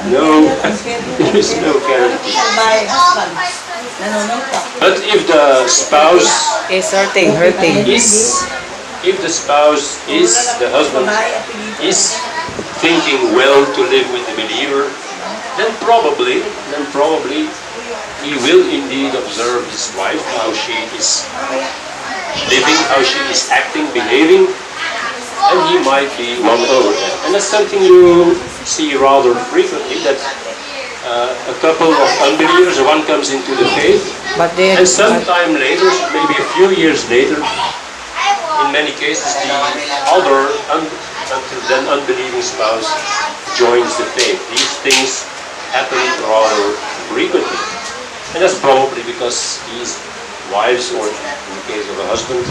No, there is no guarantee. But if the spouse Is hurting. is, if the spouse is, the husband is thinking well to live with the believer, then probably he will indeed observe his wife, how she is living, how she is acting, behaving, and he might be won over. And that's something you see rather frequently, that a couple of unbelievers, one comes into the faith, and sometime later, maybe a few years later, in many cases the other until then unbelieving spouse joins the faith. These things happen rather frequently, and that's probably because these wives, or in the case of a husband,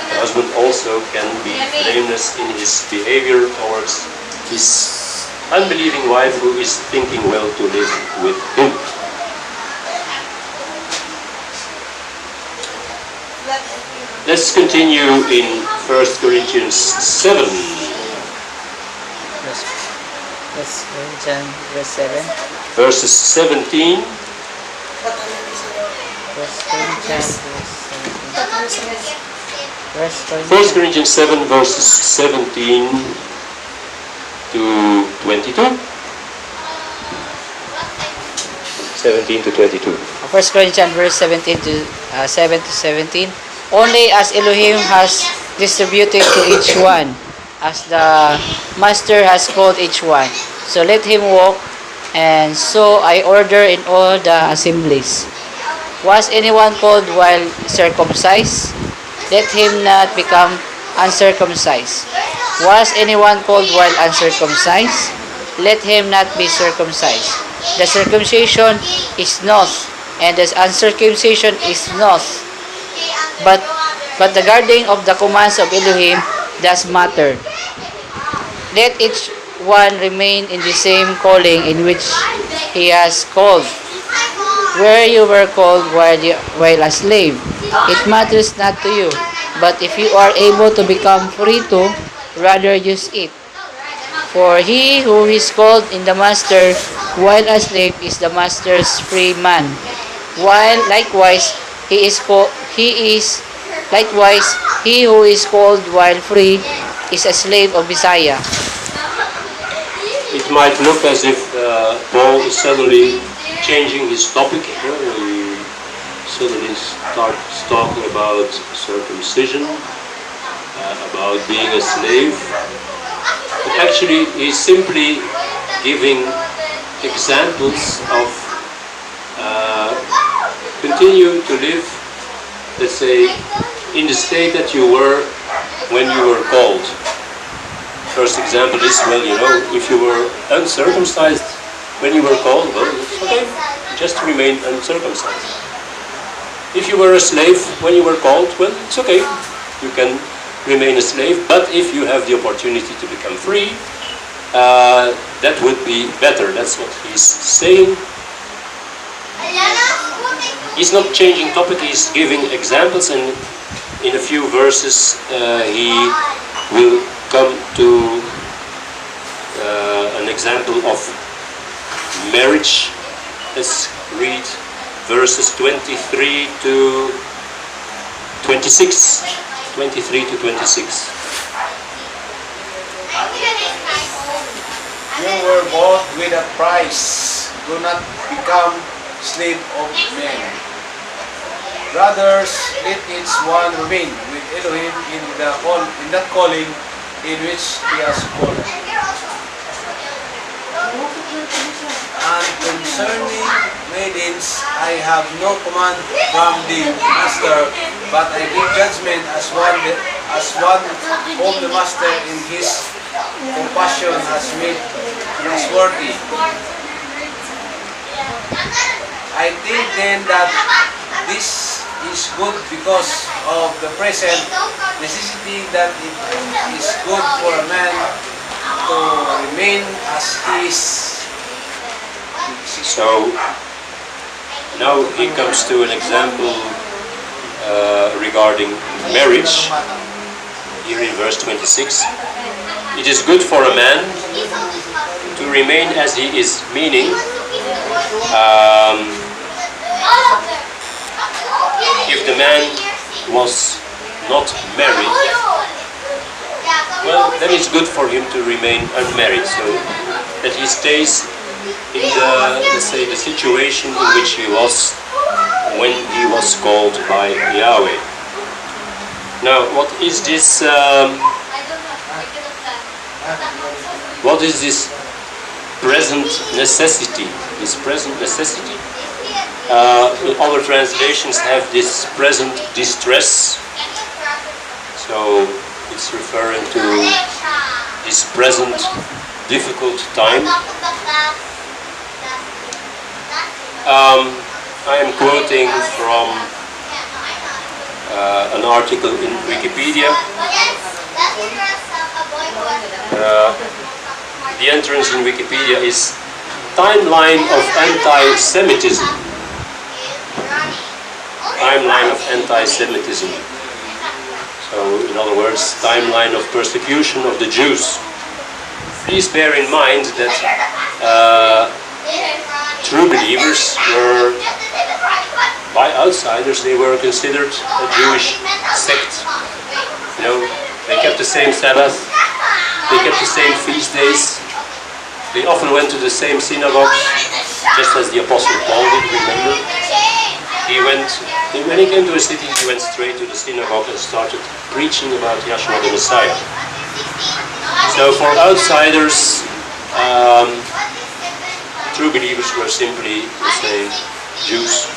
the husband also can be blameless in his behavior towards his unbelieving wife who is thinking well to live with him. Let's continue in 1 Corinthians 7. 1 Corinthians verse 7. Verses 17 1 Corinthians verse 17. 1 Corinthians 7 verses 17 to 22. 17 to 22. 1 Corinthians verse 17 to 7 to 17. Only as Elohim has distributed to each one, as the Master has called each one, so let him walk, and so I order in all the assemblies. Was anyone called while circumcised? Let him not become uncircumcised. Was anyone called while uncircumcised? Let him not be circumcised. The circumcision is not, and the uncircumcision is not. But the guarding of the commands of Elohim does matter. Let each one remain in the same calling in which he has called. Where you were called while a slave, it matters not to you. But if you are able to become free to, rather use it. For he who is called in the master while a slave is the master's free man. While likewise he who is called while free is a slave of Messiah. It might look as if Paul is suddenly changing his topic. He suddenly starts talking about circumcision, about being a slave. But actually he's simply giving examples of continue to live, let's say, in the state that you were when you were called. First example is, well, if you were uncircumcised when you were called, well, it's okay, just remain uncircumcised. If you were a slave when you were called, well, it's okay, you can remain a slave. But if you have the opportunity to become free, that would be better. That's what he's saying. He's not changing topic, he's giving examples, and in a few verses he will come to an example of marriage. Let's read verses 23 to 26. 23 to 26. You were bought with a price. Do not become slave of men. Brothers, let each one remain with Elohim in that calling in which he has called. And concerning maidens, I have no command from the master, but I give judgment as one whom the master in his compassion has made trustworthy. I think then that this is good because of the present necessity, that it is good for a man to remain as he is. So now he comes to an example regarding marriage here in verse 26. it is good for a man to remain as he is, meaning if the man was not married, well, then it's good for him to remain unmarried, so that he stays in the, let's say, the situation in which he was when he was called by Yahweh. Now, what is this present necessity? This present necessity? Other translations have this present distress. So it's referring to this present difficult time. I am quoting from an article in Wikipedia. The entrance in Wikipedia is Timeline of Anti-Semitism. Timeline of Anti-Semitism. So, in other words, timeline of persecution of the Jews. Please bear in mind that true believers were, by outsiders, they were considered a Jewish sect. You know, they kept the same Sabbath, they kept the same feast days, they often went to the same synagogues, just as the Apostle Paul did, remember? When he came to a city, he went straight to the synagogue and started preaching about Yahshua the Messiah. So for outsiders, true believers were simply, let's say, Jews.